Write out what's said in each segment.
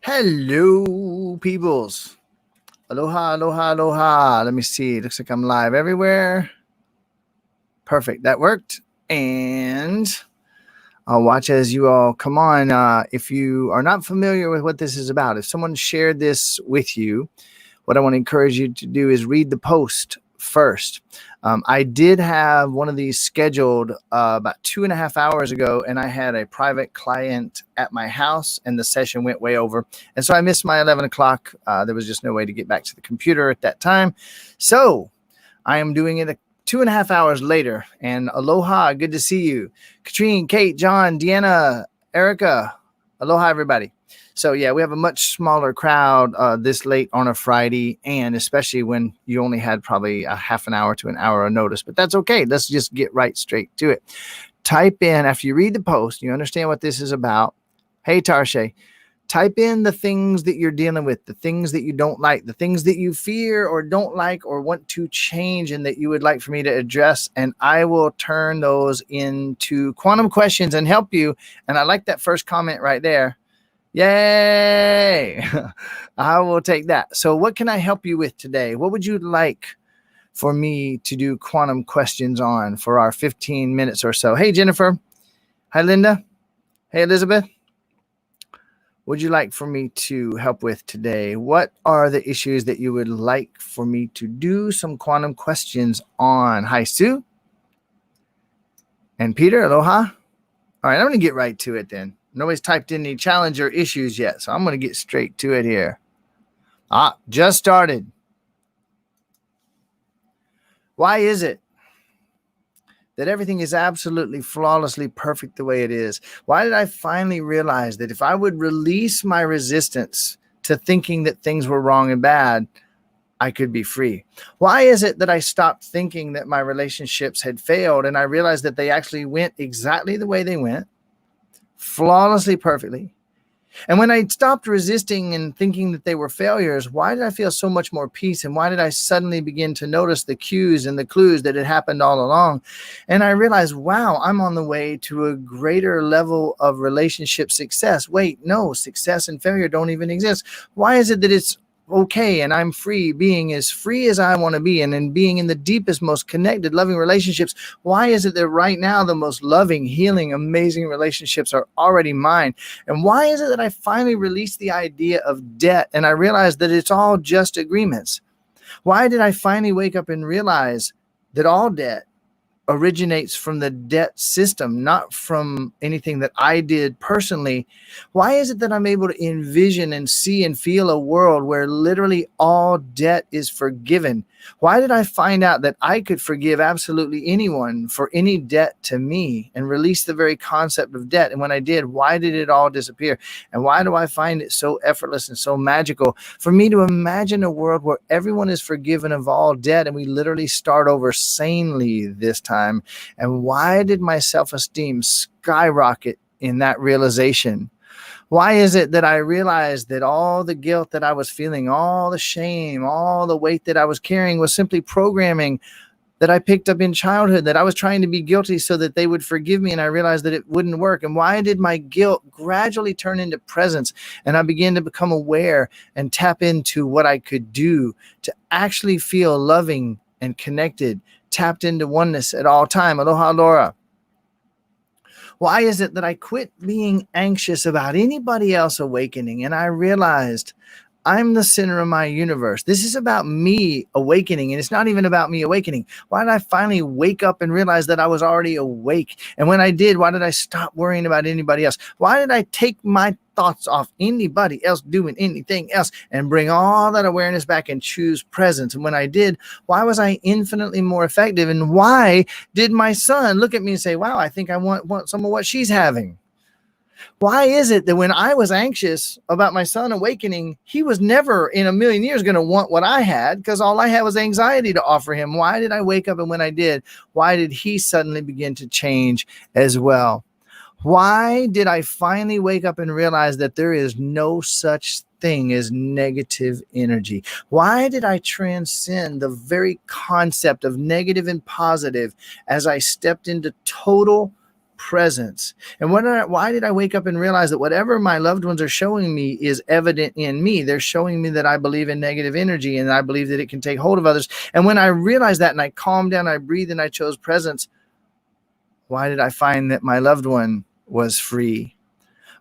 Hello, peoples. Aloha, aloha, aloha. Let me see. Looks like I'm live everywhere. Perfect. That worked. And I'll watch as you all come on. If you are not familiar with what this is about, if someone shared this with you, what I want to encourage you to do is read the post first. I did have one of these scheduled about 2.5 hours ago, and I had a private client at my house, and the session went way over. And so I missed my 11 o'clock. There was just no way to get back to the computer at that time. So I am doing it 2.5 hours later. And aloha, good to see you. Katrine, Kate, John, Deanna, Erica. Aloha, everybody. So, yeah, we have a much smaller crowd this late on a Friday, and especially when you only had probably a half an hour to an hour of notice. But that's okay. Let's just get right straight to it. Type in, after you read the post, you understand what this is about. Hey, Tarshay, type in the things that you're dealing with, the things that you don't like, the things that you fear or don't like or want to change and that you would like for me to address. And I will turn those into quantum questions and help you. And I like that first comment right there. Yay! I will take that. So what can I help you with today? What would you like for me to do quantum questions on for our 15 minutes or so? Hey, Jennifer. Hi, Linda. Hey, Elizabeth. What would you like for me to help with today? What are the issues that you would like for me to do some quantum questions on? Hi, Sue. And Peter, aloha. All right, I'm going to get right to it then. Nobody's typed in any challenge or issues yet, so I'm going to get straight to it here. Just started. Why is it that everything is absolutely flawlessly perfect the way it is? Why did I finally realize that if I would release my resistance to thinking that things were wrong and bad, I could be free? Why is it that I stopped thinking that my relationships had failed and I realized that they actually went exactly the way they went? Flawlessly, perfectly. And when I stopped resisting and thinking that they were failures, why did I feel so much more peace? And why did I suddenly begin to notice the cues and the clues that had happened all along? And I realized, wow, I'm on the way to a greater level of relationship success. Wait, no, success and failure don't even exist. Why is it that it's okay and I'm free as I want to be, and in being in the deepest, most connected, loving relationships? Why is it that right now the most loving, healing, amazing relationships are already mine? And why is it that I finally released the idea of debt and I realized that it's all just agreements? Why did I finally wake up and realize that all debt originates from the debt system, not from anything that I did personally? Why is it that I'm able to envision and see and feel a world where literally all debt is forgiven? Why did I find out that I could forgive absolutely anyone for any debt to me and release the very concept of debt? And when I did, why did it all disappear? And why do I find it so effortless and so magical for me to imagine a world where everyone is forgiven of all debt and we literally start over sanely this time? And why did my self-esteem skyrocket in that realization? Why is it that I realized that all the guilt that I was feeling, all the shame, all the weight that I was carrying was simply programming that I picked up in childhood, that I was trying to be guilty so that they would forgive me, and I realized that it wouldn't work? And why did my guilt gradually turn into presence, and I began to become aware and tap into what I could do to actually feel loving and connected, tapped into oneness at all time? Aloha, Laura. Why is it that I quit being anxious about anybody else awakening and I realized I'm the center of my universe? This is about me awakening, and it's not even about me awakening. Why did I finally wake up and realize that I was already awake? And when I did, why did I stop worrying about anybody else? Why did I take my thoughts off anybody else doing anything else and bring all that awareness back and choose presence? And when I did, why was I infinitely more effective? And why did my son look at me and say, wow, I think I want some of what she's having? Why is it that when I was anxious about my son awakening, he was never in a million years going to want what I had, because all I had was anxiety to offer him? Why did I wake up, and when I did, why did he suddenly begin to change as well? Why did I finally wake up and realize that there is no such thing as negative energy? Why did I transcend the very concept of negative and positive as I stepped into total presence. And why did I wake up and realize that whatever my loved ones are showing me is evident in me? They're showing me that I believe in negative energy and I believe that it can take hold of others. And when I realized that and I calmed down, I breathed and I chose presence, why did I find that my loved one was free?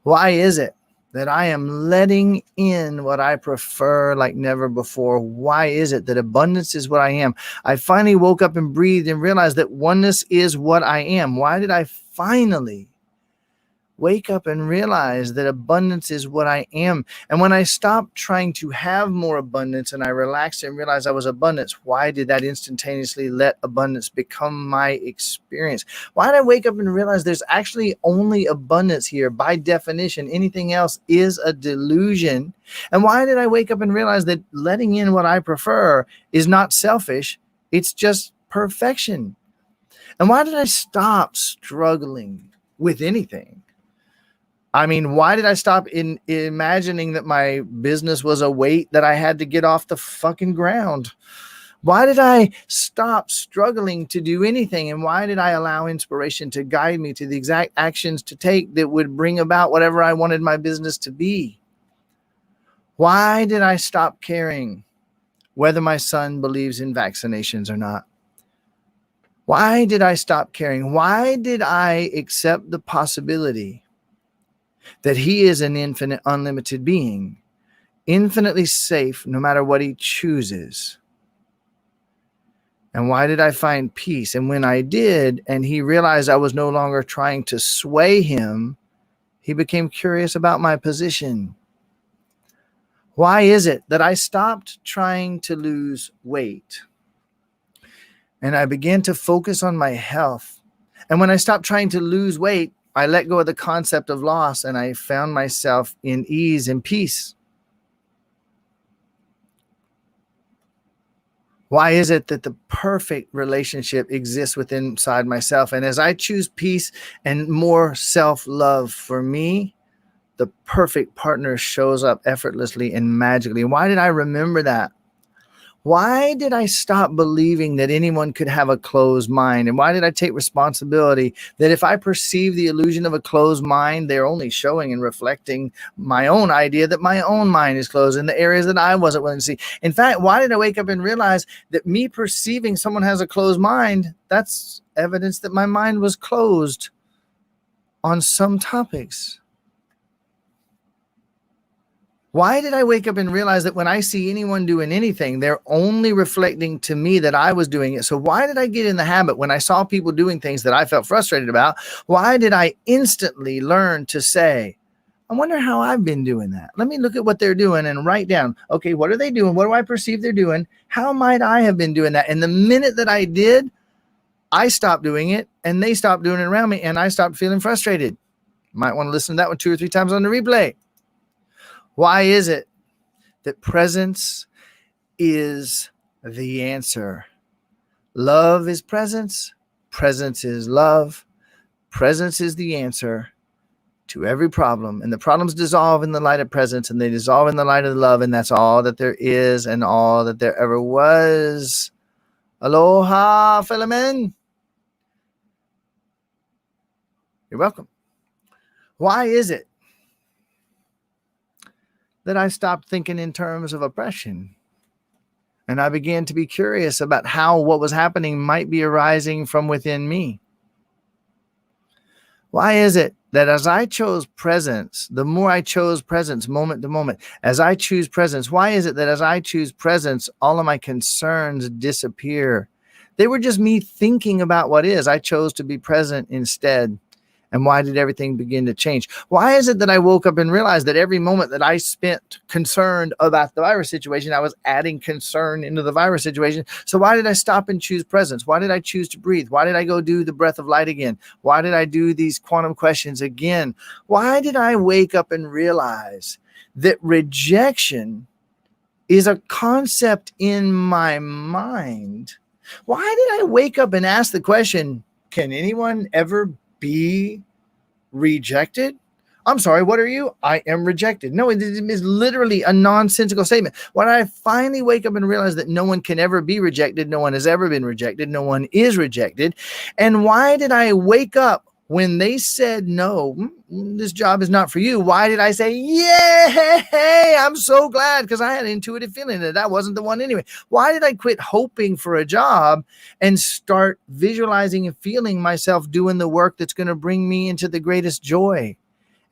Why is it that I am letting in what I prefer like never before? Why is it that abundance is what I am? I finally woke up and breathed and realized that oneness is what I am. Why did I finally wake up and realize that abundance is what I am? And when I stopped trying to have more abundance and I relaxed and realized I was abundance, why did that instantaneously let abundance become my experience? Why did I wake up and realize there's actually only abundance here? By definition, anything else is a delusion. And why did I wake up and realize that letting in what I prefer is not selfish, it's just perfection? And why did I stop struggling with anything? I mean, why did I stop imagining that my business was a weight that I had to get off the fucking ground? Why did I stop struggling to do anything? And why did I allow inspiration to guide me to the exact actions to take that would bring about whatever I wanted my business to be? Why did I stop caring whether my son believes in vaccinations or not? Why did I stop caring? Why did I accept the possibility that he is an infinite, unlimited being, infinitely safe no matter what he chooses? And why did I find peace? And when I did, and he realized I was no longer trying to sway him, he became curious about my position. Why is it that I stopped trying to lose weight and I began to focus on my health? And when I stopped trying to lose weight, I let go of the concept of loss and I found myself in ease and peace. Why is it that the perfect relationship exists within inside myself? And as I choose peace and more self-love for me, the perfect partner shows up effortlessly and magically. Why did I remember that? Why did I stop believing that anyone could have a closed mind? And why did I take responsibility that if I perceive the illusion of a closed mind, they're only showing and reflecting my own idea that my own mind is closed in the areas that I wasn't willing to see? In fact, why did I wake up and realize that me perceiving someone has a closed mind, that's evidence that my mind was closed on some topics? Why did I wake up and realize that when I see anyone doing anything, they're only reflecting to me that I was doing it? So why did I get in the habit when I saw people doing things that I felt frustrated about? Why did I instantly learn to say, I wonder how I've been doing that. Let me look at what they're doing and write down, okay, what are they doing? What do I perceive they're doing? How might I have been doing that? And the minute that I did, I stopped doing it and they stopped doing it around me and I stopped feeling frustrated. Might want to listen to that one 2 or 3 times on the replay. Why is it that presence is the answer? Love is presence. Presence is love. Presence is the answer to every problem. And the problems dissolve in the light of presence and they dissolve in the light of love. And that's all that there is and all that there ever was. Aloha, fellow men. You're welcome. Why is it that I stopped thinking in terms of oppression? And I began to be curious about how what was happening might be arising from within me. Why is it that as I chose presence, the more I chose presence moment to moment, as I choose presence, why is it that as I choose presence, all of my concerns disappear? They were just me thinking about what is. I chose to be present instead. And why did everything begin to change? Why is it that I woke up and realized that every moment that I spent concerned about the virus situation, I was adding concern into the virus situation? So why did I stop and choose presence? Why did I choose to breathe? Why did I go do the breath of light again? Why did I do these quantum questions again? Why did I wake up and realize that rejection is a concept in my mind? Why did I wake up and ask the question, can anyone ever be rejected? I'm sorry, what are you? I am rejected. No, it is literally a nonsensical statement. When I finally wake up and realize that no one can ever be rejected, no one has ever been rejected, no one is rejected. And why did I wake up When they said, no, this job is not for you, why did I say, yay, I'm so glad, because I had an intuitive feeling that wasn't the one anyway. Why did I quit hoping for a job and start visualizing and feeling myself doing the work that's going to bring me into the greatest joy?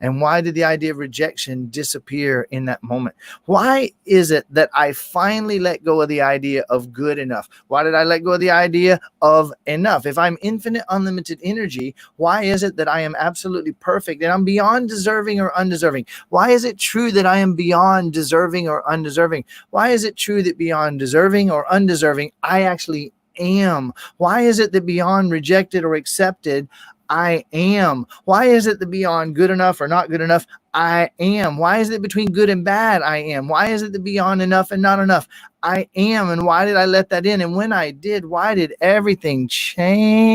And why did the idea of rejection disappear in that moment? Why is it that I finally let go of the idea of good enough? Why did I let go of the idea of enough? If I'm infinite, unlimited energy, why is it that I am absolutely perfect and I'm beyond deserving or undeserving? Why is it true that I am beyond deserving or undeserving? Why is it true that beyond deserving or undeserving, I actually am? Why is it that beyond rejected or accepted, I am? Why is it that beyond good enough or not good enough, I am? Why is it between good and bad, I am? Why is it that beyond enough and not enough, I am? And why did I let that in? And when I did, why did everything change?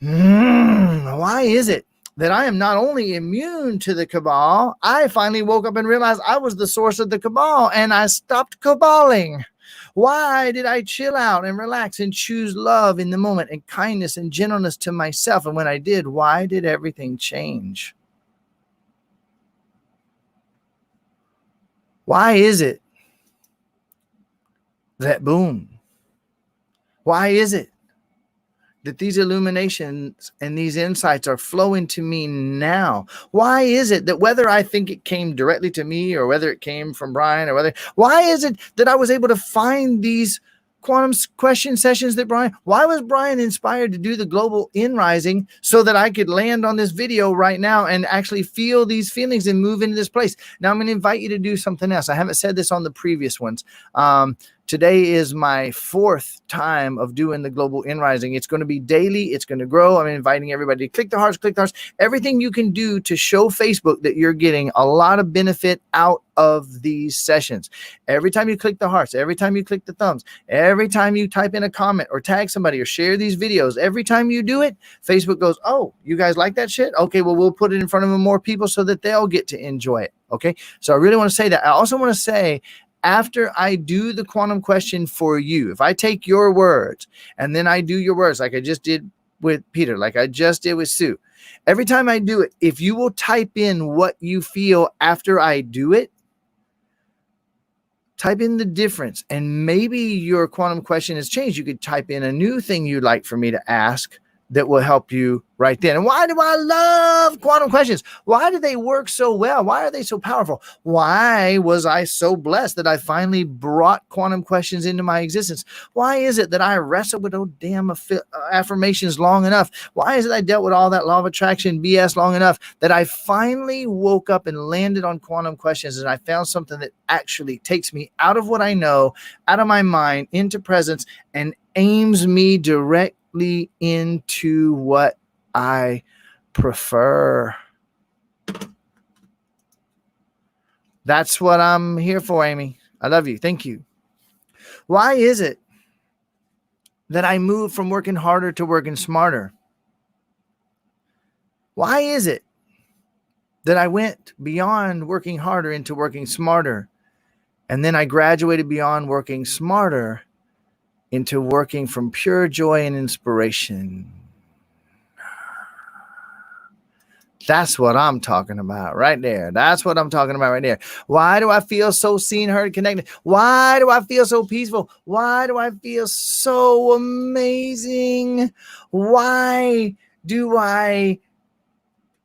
Why is it that I am not only immune to the cabal, I finally woke up and realized I was the source of the cabal, and I stopped caballing? Why did I chill out and relax and choose love in the moment and kindness and gentleness to myself? And when I did, why did everything change? Why is it that boom? Why is it that these illuminations and these insights are flowing to me now? Why is it that whether I think it came directly to me or whether it came from Brian or why is it that I was able to find these quantum question sessions that why was Brian inspired to do the global INrising so that I could land on this video right now and actually feel these feelings and move into this place? Now I'm going to invite you to do something else. I haven't said this on the previous ones. Today is my 4th time of doing the global INrising. It's going to be daily. It's going to grow. I'm inviting everybody to click the hearts, everything you can do to show Facebook that you're getting a lot of benefit out of these sessions. Every time you click the hearts, every time you click the thumbs, every time you type in a comment or tag somebody or share these videos, every time you do it, Facebook goes, oh, you guys like that shit? Okay, well, we'll put it in front of more people so that they'll get to enjoy it. Okay, so I really want to say that. I also want to say, after I do the quantum question for you, if I take your words and then I do your words like I just did with Peter, like I just did with Sue, every time I do it, if you will type in what you feel after I do it, type in the difference, and maybe your quantum question has changed. You could type in a new thing you'd like for me to ask that will help you right then. And why do I love quantum questions? Why do they work so well? Why are they so powerful? Why was I so blessed that I finally brought quantum questions into my existence? Why is it that I wrestled with those damn affirmations long enough? Why is it I dealt with all that law of attraction BS long enough that I finally woke up and landed on quantum questions, and I found something that actually takes me out of what I know, out of my mind, into presence, and aims me directly into what I prefer? That's what I'm here for, Amy. I love you. Thank you. Why is it that I moved from working harder to working smarter? Why is it that I went beyond working harder into working smarter, and then I graduated beyond working smarter into working from pure joy and inspiration? That's what I'm talking about right there. That's what I'm talking about right there. Why do I feel so seen, heard, connected? Why do I feel so peaceful? Why do I feel so amazing? Why do I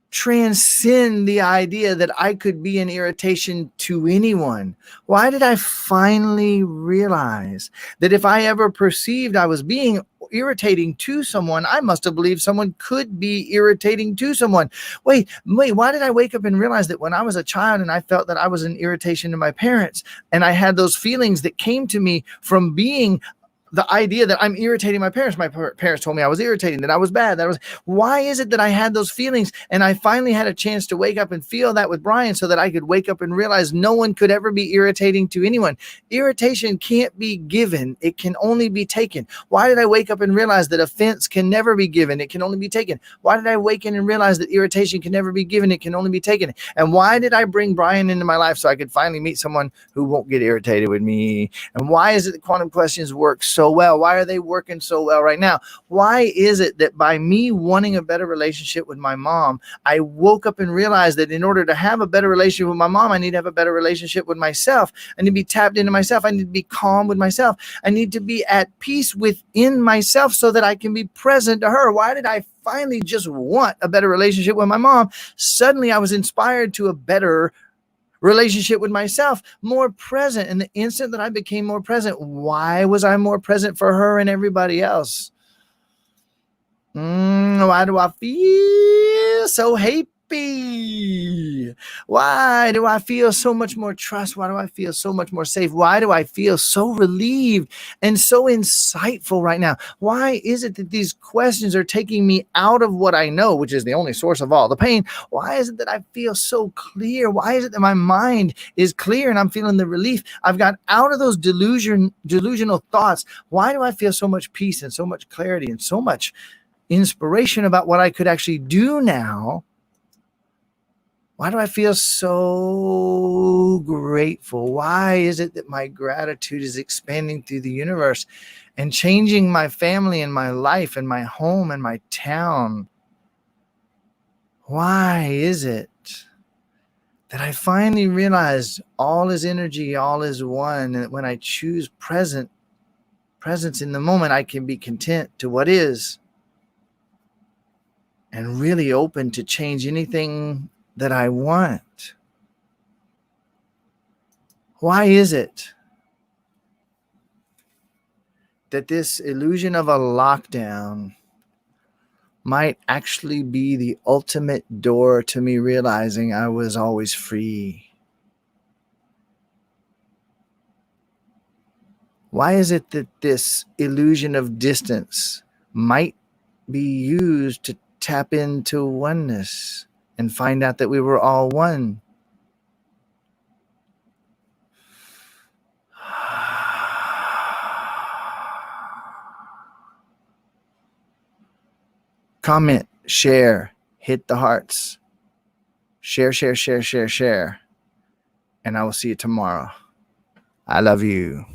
transcend the idea that I could be an irritation to anyone? Why did I finally realize that if I ever perceived I was being irritating to someone, I must have believed someone could be irritating to someone? Wait, why did I wake up and realize that when I was a child and I felt that I was an irritation to my parents, and I had those feelings that came to me from being the idea that I'm irritating my parents. My parents told me I was irritating, that I was bad. Why is it that I had those feelings? And I finally had a chance to wake up and feel that with Brian, so that I could wake up and realize no one could ever be irritating to anyone. Irritation can't be given. It can only be taken. Why did I wake up and realize that offense can never be given? It can only be taken. Why did I awaken and realize that irritation can never be given? It can only be taken. And why did I bring Brian into my life so I could finally meet someone who won't get irritated with me? And why is it that quantum questions work so well? Why are they working so well right now? Why is it that by me wanting a better relationship with my mom, I woke up and realized that in order to have a better relationship with my mom, I need to have a better relationship with myself. I need to be tapped into myself. I need to be calm with myself. I need to be at peace within myself so that I can be present to her. Why did I finally just want a better relationship with my mom? Suddenly I was inspired to a better relationship with myself, more present. And the instant that I became more present, why was I more present for her and everybody else? Why do I feel so happy? Why do I feel so much more trust? Why do I feel so much more safe? Why do I feel so relieved and so insightful right now? Why is it that these questions are taking me out of what I know, which is the only source of all the pain? Why is it that I feel so clear? Why is it that my mind is clear and I'm feeling the relief? I've got out of those delusional thoughts. Why do I feel so much peace and so much clarity and so much inspiration about what I could actually do now? Why do I feel so grateful? Why is it that my gratitude is expanding through the universe and changing my family and my life and my home and my town? Why is it that I finally realized all is energy, all is one, and that when I choose presence in the moment, I can be content to what is and really open to change anything that I want? Why is it that this illusion of a lockdown might actually be the ultimate door to me realizing I was always free? Why is it that this illusion of distance might be used to tap into oneness and find out that we were all one? Comment, share, hit the hearts. Share, share, share, share, share. And I will see you tomorrow. I love you.